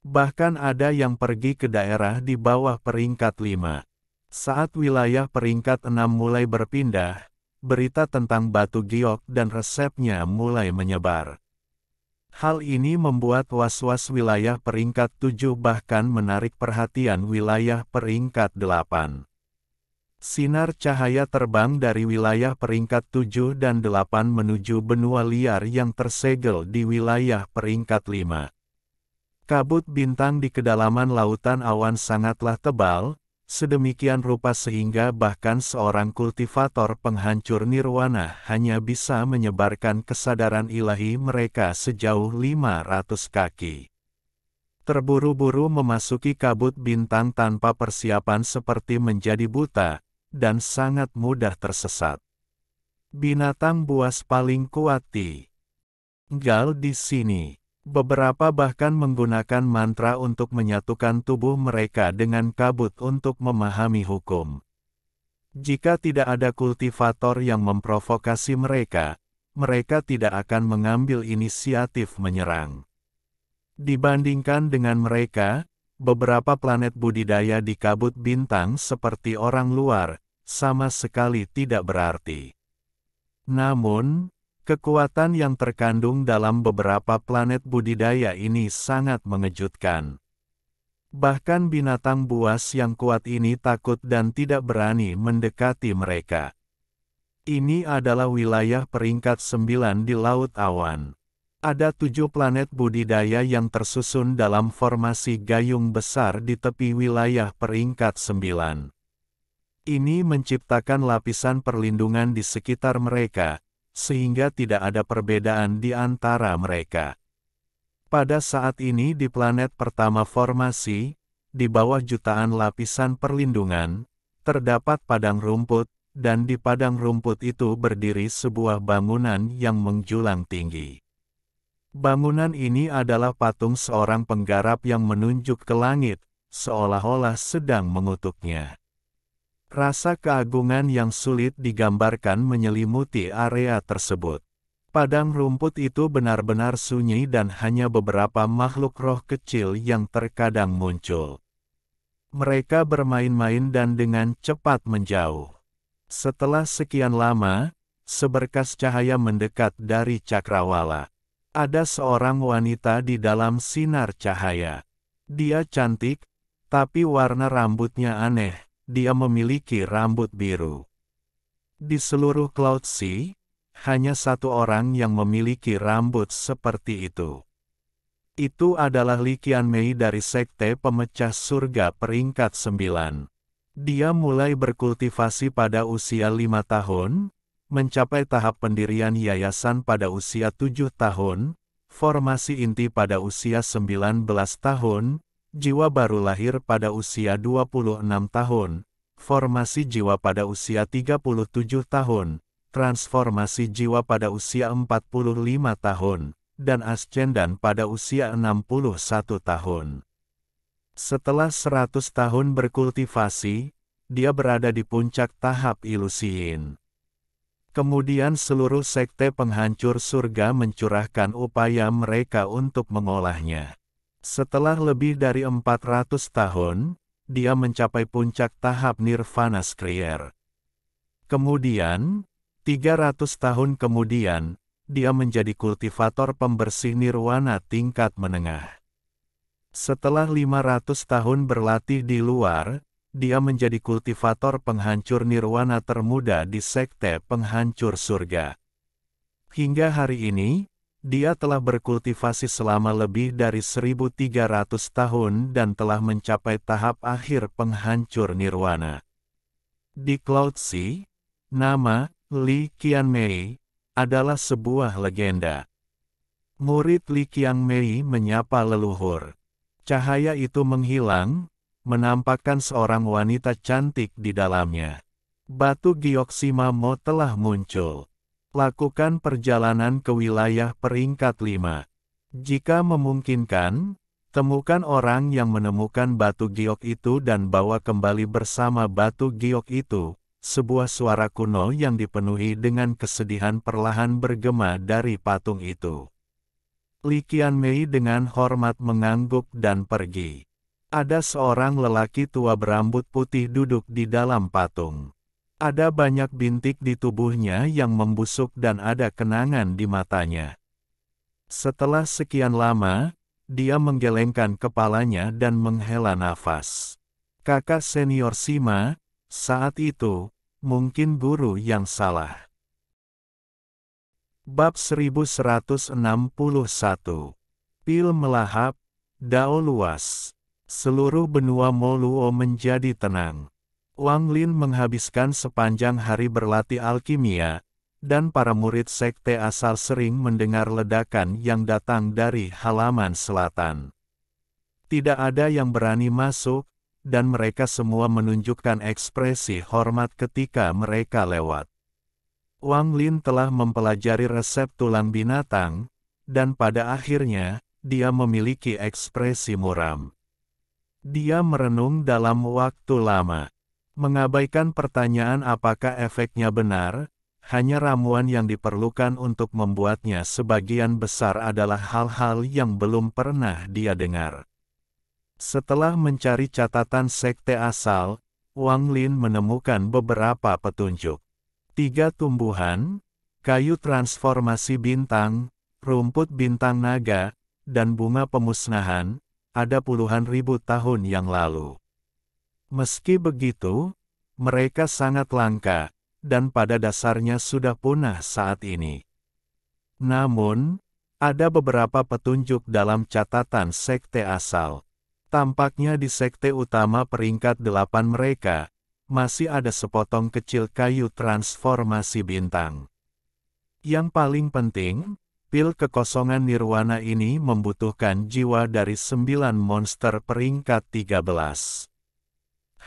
Bahkan ada yang pergi ke daerah di bawah peringkat 5. Saat wilayah peringkat 6 mulai berpindah, berita tentang batu giok dan resepnya mulai menyebar. Hal ini membuat was-was wilayah peringkat 7 bahkan menarik perhatian wilayah peringkat 8. Sinar cahaya terbang dari wilayah peringkat 7 dan 8 menuju benua liar yang tersegel di wilayah peringkat 5. Kabut bintang di kedalaman lautan awan sangatlah tebal, sedemikian rupa sehingga bahkan seorang kultivator penghancur nirwana hanya bisa menyebarkan kesadaran ilahi mereka sejauh 500 kaki. Terburu-buru memasuki kabut bintang tanpa persiapan seperti menjadi buta, dan sangat mudah tersesat. Binatang buas paling kuat tinggal di sini. Beberapa bahkan menggunakan mantra untuk menyatukan tubuh mereka dengan kabut untuk memahami hukum. Jika tidak ada kultivator yang memprovokasi mereka, mereka tidak akan mengambil inisiatif menyerang. Dibandingkan dengan mereka, beberapa planet budidaya di kabut bintang seperti orang luar, sama sekali tidak berarti. Namun, kekuatan yang terkandung dalam beberapa planet budidaya ini sangat mengejutkan. Bahkan binatang buas yang kuat ini takut dan tidak berani mendekati mereka. Ini adalah wilayah peringkat 9 di Laut Awan. Ada 7 planet budidaya yang tersusun dalam formasi gayung besar di tepi wilayah peringkat 9. Ini menciptakan lapisan perlindungan di sekitar mereka, sehingga tidak ada perbedaan di antara mereka. Pada saat ini di planet pertama formasi, di bawah jutaan lapisan perlindungan, terdapat padang rumput, dan di padang rumput itu berdiri sebuah bangunan yang menjulang tinggi. Bangunan ini adalah patung seorang penggarap yang menunjuk ke langit, seolah-olah sedang mengutuknya. Rasa keagungan yang sulit digambarkan menyelimuti area tersebut. Padang rumput itu benar-benar sunyi dan hanya beberapa makhluk roh kecil yang terkadang muncul. Mereka bermain-main dan dengan cepat menjauh. Setelah sekian lama, seberkas cahaya mendekat dari cakrawala. Ada seorang wanita di dalam sinar cahaya. Dia cantik, tapi warna rambutnya aneh. Dia memiliki rambut biru. Di seluruh Cloud Sea, hanya satu orang yang memiliki rambut seperti itu. Itu adalah Li Qianmei dari Sekte Pemecah Surga peringkat 9. Dia mulai berkultivasi pada usia 5 tahun, mencapai tahap pendirian yayasan pada usia 7 tahun, formasi inti pada usia 19 tahun, jiwa baru lahir pada usia 26 tahun, formasi jiwa pada usia 37 tahun, transformasi jiwa pada usia 45 tahun, dan ascendan pada usia 61 tahun. Setelah 100 tahun berkultivasi, dia berada di puncak tahap ilusiin. Kemudian seluruh sekte penghancur surga mencurahkan upaya mereka untuk mengolahnya. Setelah lebih dari 400 tahun, dia mencapai puncak tahap nirvana skrier. Kemudian, 300 tahun kemudian, dia menjadi kultivator pembersih nirwana tingkat menengah. Setelah 500 tahun berlatih di luar, dia menjadi kultivator penghancur nirwana termuda di sekte penghancur surga. Hingga hari ini, dia telah berkultivasi selama lebih dari 1300 tahun dan telah mencapai tahap akhir penghancur nirwana. Di Cloud Sea, nama Li Qianmei adalah sebuah legenda. Murid Li Qianmei menyapa leluhur. Cahaya itu menghilang, menampakkan seorang wanita cantik di dalamnya. Batu giok Simamo telah muncul. Lakukan perjalanan ke wilayah peringkat 5. Jika memungkinkan, temukan orang yang menemukan batu giok itu dan bawa kembali bersama batu giok itu. Sebuah suara kuno yang dipenuhi dengan kesedihan perlahan bergema dari patung itu. Li Qianmei dengan hormat mengangguk dan pergi. Ada seorang lelaki tua berambut putih duduk di dalam patung. Ada banyak bintik di tubuhnya yang membusuk dan ada kenangan di matanya. Setelah sekian lama, dia menggelengkan kepalanya dan menghela nafas. Kakak senior Sima, Saat itu, mungkin guru yang salah. Bab 1161. Pil melahap, Dao luas. Seluruh benua Moluo menjadi tenang. Wang Lin menghabiskan sepanjang hari berlatih alkimia, dan para murid sekte asal sering mendengar ledakan yang datang dari halaman selatan. Tidak ada yang berani masuk, dan mereka semua menunjukkan ekspresi hormat ketika mereka lewat. Wang Lin telah mempelajari resep tulang binatang, dan pada akhirnya, dia memiliki ekspresi muram. Dia merenung dalam waktu lama. Mengabaikan pertanyaan apakah efeknya benar, hanya ramuan yang diperlukan untuk membuatnya sebagian besar adalah hal-hal yang belum pernah dia dengar. Setelah mencari catatan sekte asal, Wang Lin menemukan beberapa petunjuk. 3 tumbuhan, kayu transformasi bintang, rumput bintang naga, dan bunga pemusnahan, ada puluhan ribu tahun yang lalu. Meski begitu, mereka sangat langka, dan pada dasarnya sudah punah saat ini. Namun, ada beberapa petunjuk dalam catatan sekte asal. Tampaknya di sekte utama peringkat 8 mereka, masih ada sepotong kecil kayu transformasi bintang. Yang paling penting, pil kekosongan nirwana ini membutuhkan jiwa dari 9 monster peringkat 13.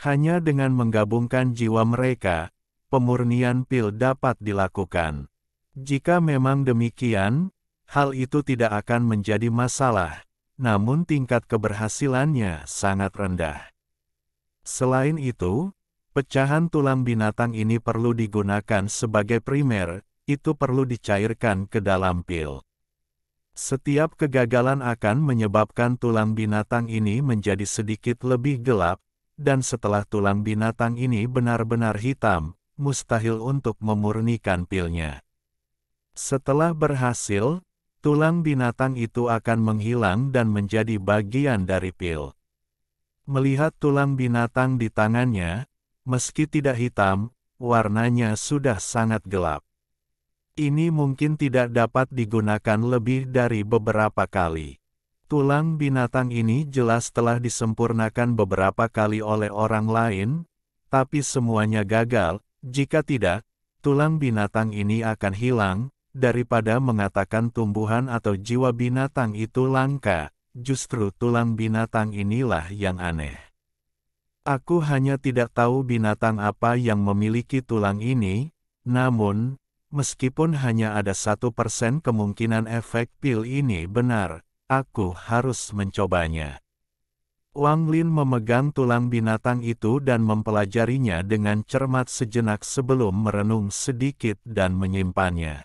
Hanya dengan menggabungkan jiwa mereka, pemurnian pil dapat dilakukan. Jika memang demikian, hal itu tidak akan menjadi masalah, namun tingkat keberhasilannya sangat rendah. Selain itu, pecahan tulang binatang ini perlu digunakan sebagai primer, itu perlu dicairkan ke dalam pil. Setiap kegagalan akan menyebabkan tulang binatang ini menjadi sedikit lebih gelap, dan setelah tulang binatang ini benar-benar hitam, mustahil untuk memurnikan pilnya. Setelah berhasil, tulang binatang itu akan menghilang dan menjadi bagian dari pil. Melihat tulang binatang di tangannya, meski tidak hitam, warnanya sudah sangat gelap. Ini mungkin tidak dapat digunakan lebih dari beberapa kali. Tulang binatang ini jelas telah disempurnakan beberapa kali oleh orang lain, tapi semuanya gagal. Jika tidak, tulang binatang ini akan hilang. Daripada mengatakan tumbuhan atau jiwa binatang itu langka, justru tulang binatang inilah yang aneh. Aku hanya tidak tahu binatang apa yang memiliki tulang ini, namun, meskipun hanya ada 1% kemungkinan efek pil ini benar, aku harus mencobanya. Wang Lin memegang tulang binatang itu dan mempelajarinya dengan cermat sejenak sebelum merenung sedikit dan menyimpannya.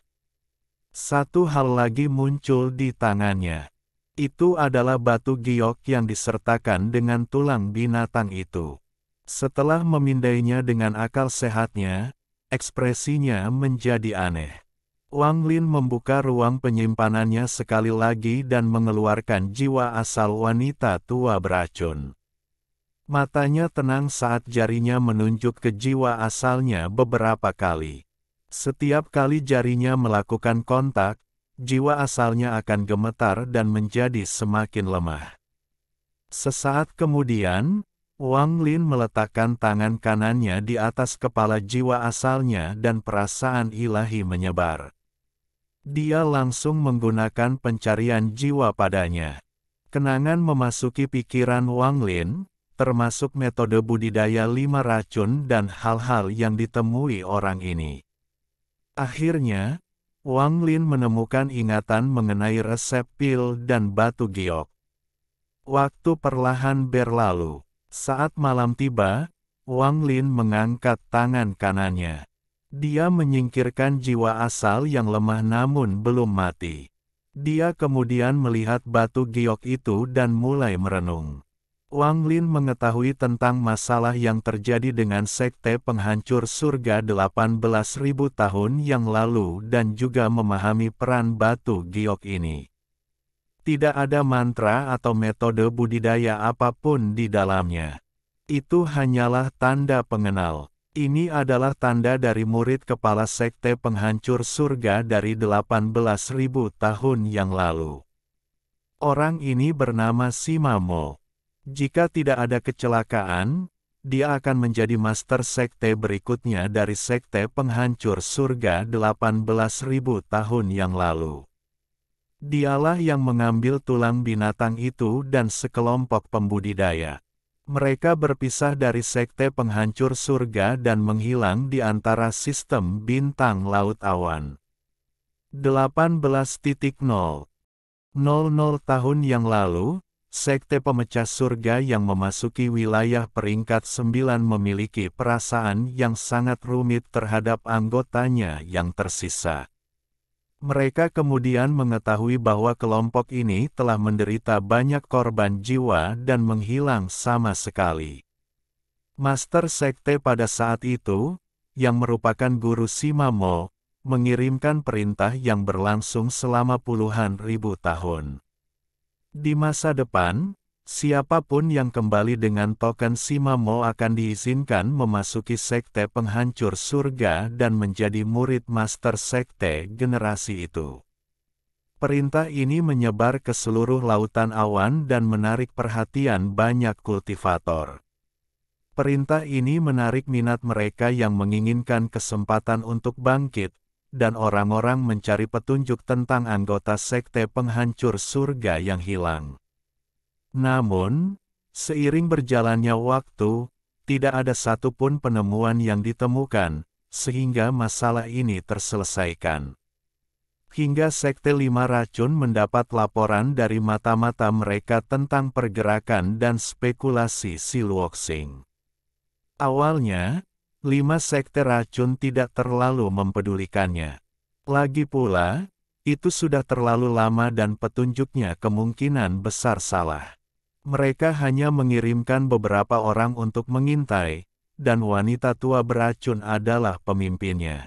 Satu hal lagi muncul di tangannya. Itu adalah batu giok yang disertakan dengan tulang binatang itu. Setelah memindainya dengan akal sehatnya, ekspresinya menjadi aneh. Wang Lin membuka ruang penyimpanannya sekali lagi dan mengeluarkan jiwa asal wanita tua beracun. Matanya tenang saat jarinya menunjuk ke jiwa asalnya beberapa kali. Setiap kali jarinya melakukan kontak, jiwa asalnya akan gemetar dan menjadi semakin lemah. Sesaat kemudian, Wang Lin meletakkan tangan kanannya di atas kepala jiwa asalnya dan perasaan ilahi menyebar. Dia langsung menggunakan pencarian jiwa padanya. Kenangan memasuki pikiran Wang Lin, termasuk metode budidaya 5 racun dan hal-hal yang ditemui orang ini. Akhirnya, Wang Lin menemukan ingatan mengenai resep pil dan batu giok. Waktu perlahan berlalu. Saat malam tiba, Wang Lin mengangkat tangan kanannya. Dia menyingkirkan jiwa asal yang lemah namun belum mati. Dia kemudian melihat batu giok itu dan mulai merenung. Wang Lin mengetahui tentang masalah yang terjadi dengan sekte penghancur surga 18.000 tahun yang lalu dan juga memahami peran batu giok ini. Tidak ada mantra atau metode budidaya apapun di dalamnya. Itu hanyalah tanda pengenal. Ini adalah tanda dari murid kepala sekte penghancur surga dari 18.000 tahun yang lalu. Orang ini bernama Simamo. Jika tidak ada kecelakaan, dia akan menjadi master sekte berikutnya dari sekte penghancur surga 18.000 tahun yang lalu. Dialah yang mengambil tulang binatang itu dan sekelompok pembudidaya. Mereka berpisah dari sekte penghancur surga dan menghilang di antara sistem bintang laut awan. 18.000 tahun yang lalu, sekte pemecah surga yang memasuki wilayah peringkat 9 memiliki perasaan yang sangat rumit terhadap anggotanya yang tersisa. Mereka kemudian mengetahui bahwa kelompok ini telah menderita banyak korban jiwa dan menghilang sama sekali. Master sekte pada saat itu, yang merupakan guru Simamo, mengirimkan perintah yang berlangsung selama puluhan ribu tahun. Di masa depan, siapapun yang kembali dengan token Simamo akan diizinkan memasuki sekte penghancur surga dan menjadi murid master sekte generasi itu. Perintah ini menyebar ke seluruh lautan awan dan menarik perhatian banyak kultivator. Perintah ini menarik minat mereka yang menginginkan kesempatan untuk bangkit, dan orang-orang mencari petunjuk tentang anggota sekte penghancur surga yang hilang. Namun, seiring berjalannya waktu, tidak ada satupun penemuan yang ditemukan, sehingga masalah ini terselesaikan. Hingga Sekte Lima Racun mendapat laporan dari mata-mata mereka tentang pergerakan dan spekulasi si Luoxing. Awalnya, 5 sekte racun tidak terlalu mempedulikannya. Lagi pula, itu sudah terlalu lama dan petunjuknya kemungkinan besar salah. Mereka hanya mengirimkan beberapa orang untuk mengintai, dan wanita tua beracun adalah pemimpinnya.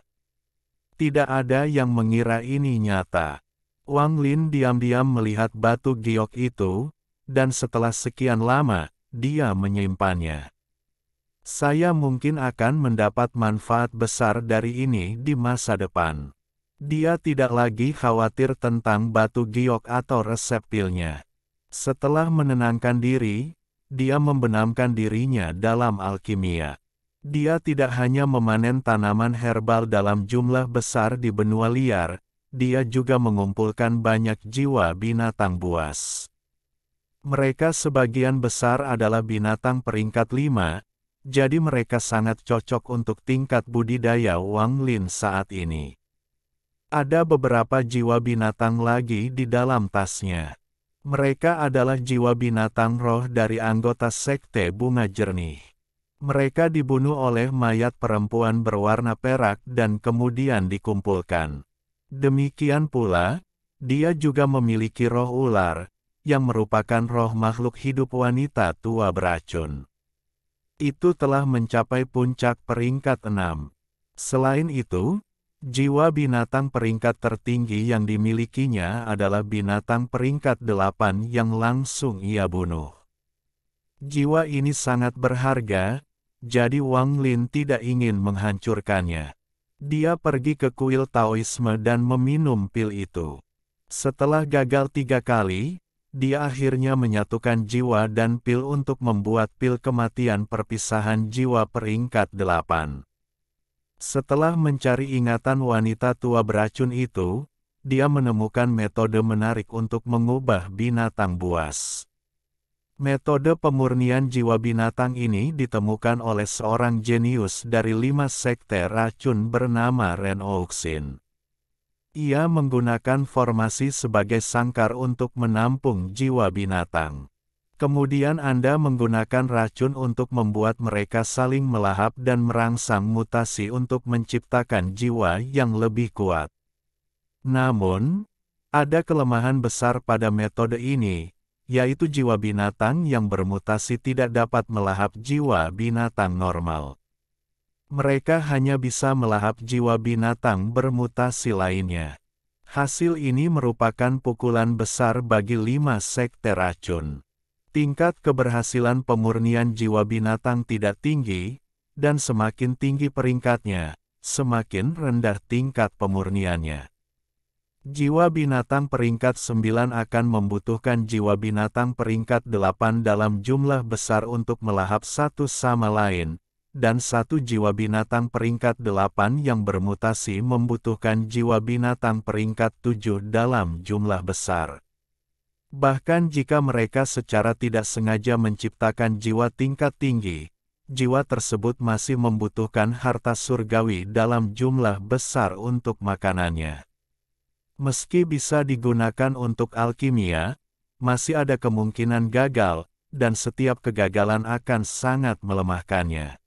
Tidak ada yang mengira ini nyata. Wang Lin diam-diam melihat batu giok itu, dan setelah sekian lama, dia menyimpannya. Saya mungkin akan mendapat manfaat besar dari ini di masa depan. Dia tidak lagi khawatir tentang batu giok atau resep pilnya. Setelah menenangkan diri, dia membenamkan dirinya dalam alkimia. Dia tidak hanya memanen tanaman herbal dalam jumlah besar di benua liar, dia juga mengumpulkan banyak jiwa binatang buas. Mereka sebagian besar adalah binatang peringkat 5, jadi mereka sangat cocok untuk tingkat budidaya Wang Lin saat ini. Ada beberapa jiwa binatang lagi di dalam tasnya. Mereka adalah jiwa binatang roh dari anggota sekte bunga jernih. Mereka dibunuh oleh mayat perempuan berwarna perak dan kemudian dikumpulkan. Demikian pula, dia juga memiliki roh ular, yang merupakan roh makhluk hidup wanita tua beracun. Itu telah mencapai puncak peringkat 6. Selain itu, jiwa binatang peringkat tertinggi yang dimilikinya adalah binatang peringkat 8 yang langsung ia bunuh. Jiwa ini sangat berharga, jadi Wang Lin tidak ingin menghancurkannya. Dia pergi ke kuil Taoisme dan meminum pil itu. Setelah gagal 3 kali, dia akhirnya menyatukan jiwa dan pil untuk membuat pil kematian perpisahan jiwa peringkat 8. Setelah mencari ingatan wanita tua beracun itu, dia menemukan metode menarik untuk mengubah binatang buas. Metode pemurnian jiwa binatang ini ditemukan oleh seorang jenius dari 5 sekte racun bernama Ren Ouxin. Ia menggunakan formasi sebagai sangkar untuk menampung jiwa binatang. Kemudian Anda menggunakan racun untuk membuat mereka saling melahap dan merangsang mutasi untuk menciptakan jiwa yang lebih kuat. Namun, ada kelemahan besar pada metode ini, yaitu jiwa binatang yang bermutasi tidak dapat melahap jiwa binatang normal. Mereka hanya bisa melahap jiwa binatang bermutasi lainnya. Hasil ini merupakan pukulan besar bagi 5 sekte racun. Tingkat keberhasilan pemurnian jiwa binatang tidak tinggi, dan semakin tinggi peringkatnya, semakin rendah tingkat pemurniannya. Jiwa binatang peringkat 9 akan membutuhkan jiwa binatang peringkat 8 dalam jumlah besar untuk melahap satu sama lain, dan satu jiwa binatang peringkat 8 yang bermutasi membutuhkan jiwa binatang peringkat 7 dalam jumlah besar. Bahkan jika mereka secara tidak sengaja menciptakan jiwa tingkat tinggi, jiwa tersebut masih membutuhkan harta surgawi dalam jumlah besar untuk makanannya. Meski bisa digunakan untuk alkimia, masih ada kemungkinan gagal, dan setiap kegagalan akan sangat melemahkannya.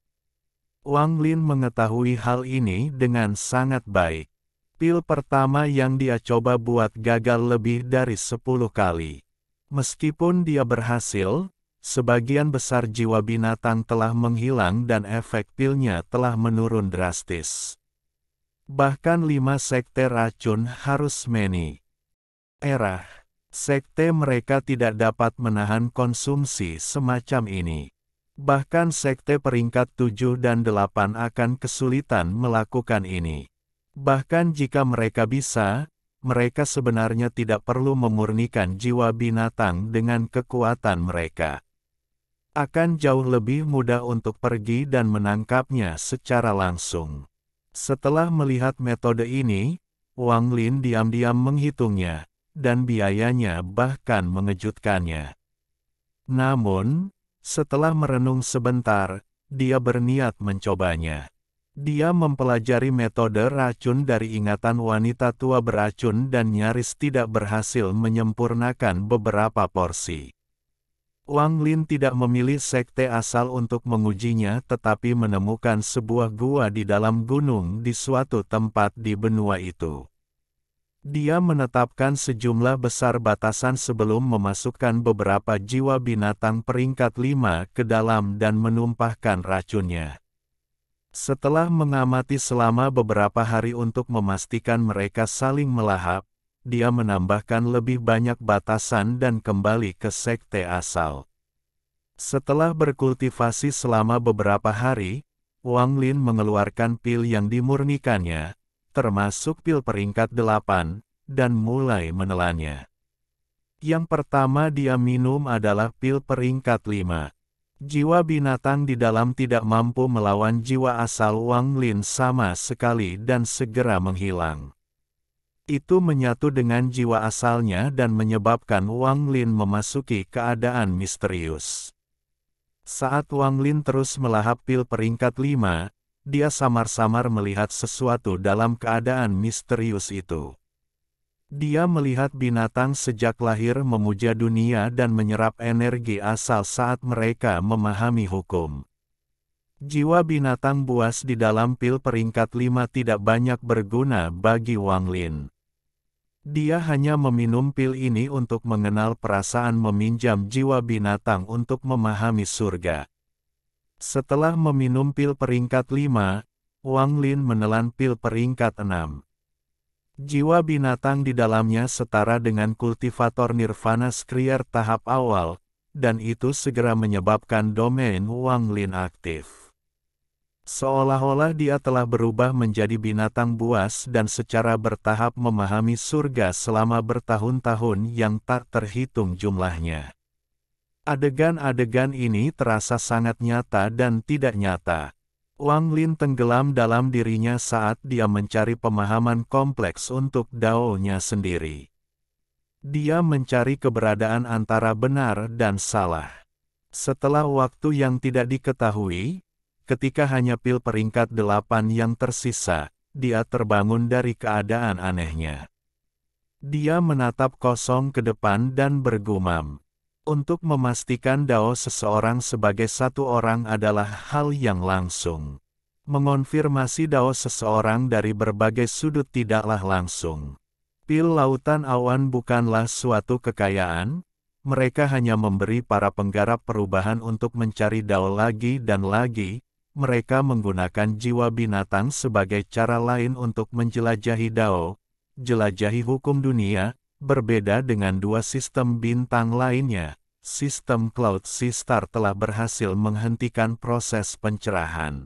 Wang Lin mengetahui hal ini dengan sangat baik. Pil pertama yang dia coba buat gagal lebih dari 10 kali. Meskipun dia berhasil, sebagian besar jiwa binatang telah menghilang dan efek pilnya telah menurun drastis. Bahkan 5 sekte racun harus erah. Sekte mereka tidak dapat menahan konsumsi semacam ini. Bahkan sekte peringkat 7 dan 8 akan kesulitan melakukan ini. Bahkan jika mereka bisa, mereka sebenarnya tidak perlu memurnikan jiwa binatang dengan kekuatan mereka. Akan jauh lebih mudah untuk pergi dan menangkapnya secara langsung. Setelah melihat metode ini, Wang Lin diam-diam menghitungnya, dan biayanya bahkan mengejutkannya. Namun, setelah merenung sebentar, dia berniat mencobanya. Dia mempelajari metode racun dari ingatan wanita tua beracun dan nyaris tidak berhasil menyempurnakan beberapa porsi. Wang Lin tidak memilih sekte asal untuk mengujinya tetapi menemukan sebuah gua di dalam gunung di suatu tempat di benua itu. Dia menetapkan sejumlah besar batasan sebelum memasukkan beberapa jiwa binatang peringkat 5 ke dalam dan menumpahkan racunnya. Setelah mengamati selama beberapa hari untuk memastikan mereka saling melahap, dia menambahkan lebih banyak batasan dan kembali ke sekte asal. Setelah berkultivasi selama beberapa hari, Wang Lin mengeluarkan pil yang dimurnikannya, termasuk pil peringkat 8, dan mulai menelannya. Yang pertama dia minum adalah pil peringkat 5. Jiwa binatang di dalam tidak mampu melawan jiwa asal Wang Lin sama sekali dan segera menghilang. Itu menyatu dengan jiwa asalnya dan menyebabkan Wang Lin memasuki keadaan misterius. Saat Wang Lin terus melahap pil peringkat 5, dia samar-samar melihat sesuatu dalam keadaan misterius itu. Dia melihat binatang sejak lahir memuja dunia dan menyerap energi asal saat mereka memahami hukum. Jiwa binatang buas di dalam pil peringkat 5 tidak banyak berguna bagi Wang Lin. Dia hanya meminum pil ini untuk mengenal perasaan meminjam jiwa binatang untuk memahami surga. Setelah meminum pil peringkat 5, Wang Lin menelan pil peringkat 6. Jiwa binatang di dalamnya setara dengan kultivator Nirvana Skrier tahap awal, dan itu segera menyebabkan domain Wang Lin aktif. Seolah-olah dia telah berubah menjadi binatang buas dan secara bertahap memahami surga selama bertahun-tahun yang tak terhitung jumlahnya. Adegan-adegan ini terasa sangat nyata dan tidak nyata. Wang Lin tenggelam dalam dirinya saat dia mencari pemahaman kompleks untuk Dao-nya sendiri. Dia mencari keberadaan antara benar dan salah. Setelah waktu yang tidak diketahui, ketika hanya pil peringkat 8 yang tersisa, dia terbangun dari keadaan anehnya. Dia menatap kosong ke depan dan bergumam. Untuk memastikan Dao seseorang sebagai satu orang adalah hal yang langsung. Mengonfirmasi Dao seseorang dari berbagai sudut tidaklah langsung. Pil lautan awan bukanlah suatu kekayaan, mereka hanya memberi para penggarap perubahan untuk mencari Dao lagi dan lagi, mereka menggunakan jiwa binatang sebagai cara lain untuk menjelajahi Dao, jelajahi hukum dunia. Berbeda dengan dua sistem bintang lainnya, sistem Cloud Sistar telah berhasil menghentikan proses pencerahan.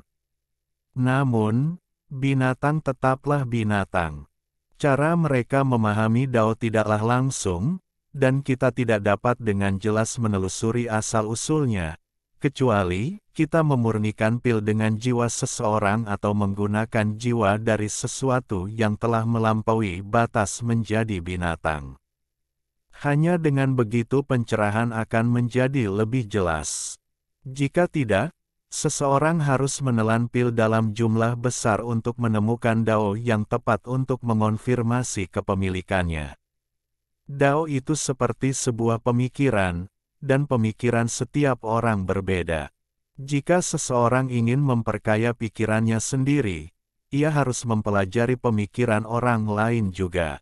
Namun, binatang tetaplah binatang. Cara mereka memahami Dao tidaklah langsung, dan kita tidak dapat dengan jelas menelusuri asal-usulnya, kecuali kita memurnikan pil dengan jiwa seseorang atau menggunakan jiwa dari sesuatu yang telah melampaui batas menjadi binatang. Hanya dengan begitu pencerahan akan menjadi lebih jelas. Jika tidak, seseorang harus menelan pil dalam jumlah besar untuk menemukan Dao yang tepat untuk mengonfirmasi kepemilikannya. Dao itu seperti sebuah pemikiran, dan pemikiran setiap orang berbeda. Jika seseorang ingin memperkaya pikirannya sendiri, ia harus mempelajari pemikiran orang lain juga.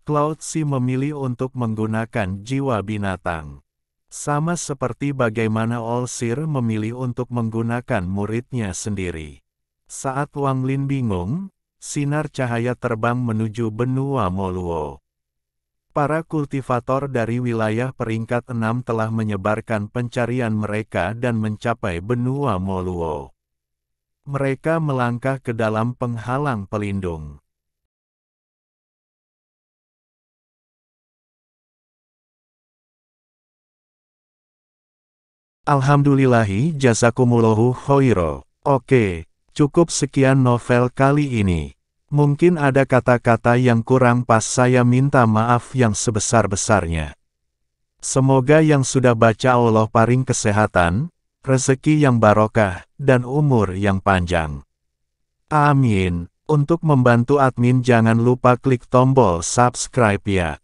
Lao Tzu memilih untuk menggunakan jiwa binatang. Sama seperti bagaimana Olsir memilih untuk menggunakan muridnya sendiri. Saat Wang Lin bingung, sinar cahaya terbang menuju benua Moluo. Para kultivator dari wilayah peringkat 6 telah menyebarkan pencarian mereka dan mencapai benua Moluo. Mereka melangkah ke dalam penghalang pelindung. Alhamdulillahi jazakumullahu khairo. Oke, cukup sekian novel kali ini. Mungkin ada kata-kata yang kurang pas, saya minta maaf yang sebesar-besarnya. Semoga yang sudah baca Allah paring kesehatan, rezeki yang barokah, dan umur yang panjang. Amin. Untuk membantu admin jangan lupa klik tombol subscribe ya.